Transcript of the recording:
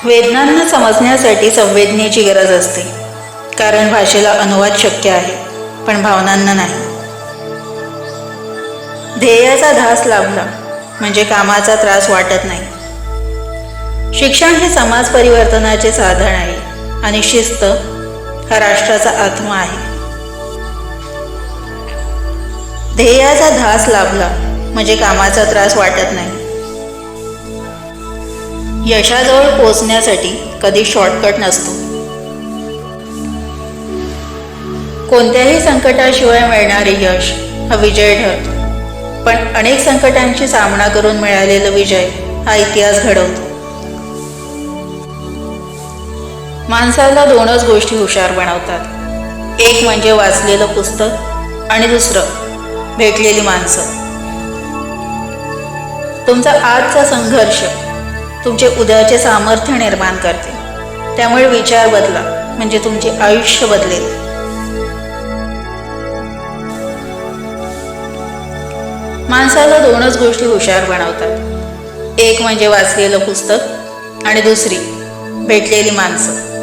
वेदनांना समजण्यासाठी संवेदनेची गरज असते, कारण भाषेला अनुवाद शक्य आहे, पण भावनांना नाही. ध्येयाचा ध्यास लाभला म्हणजे कामाचा त्रास वाटत नाही. शिक्षण हे समाज परिवर्तनाचे साधन आहे आणि शिस्त हा राष्ट्राचा आत्मा आहे. ध्येयाचा ध्यास लाभला म्हणजे कामाचा त्रास वाटत नाही. यशाजवळ पोचण्यासाठी कधी शॉर्टकट नसतो. कोणत्याही संकटाशिवाय मिळणारे यश हा विजय ठरतो, पण अनेक संकटांची सामना करून मिळालेला विजय हा इतिहास घडवतो. माणसाला दोनच गोष्टी हुशार बनवतात, एक म्हणजे वाचलेलं पुस्तक आणि दुसरं भेटलेली माणसं. तुमचा आजचा संघर्ष तुमचे उद्याचे सामर्थ्य निर्माण करते. त्यामुळे विचार बदला म्हणजे तुमचे आयुष्य बदलेल. माणसाला दोनच गोष्टी हुशार बनवतात, एक म्हणजे वाचलेलं पुस्तक आणि दुसरी भेटलेली माणसं.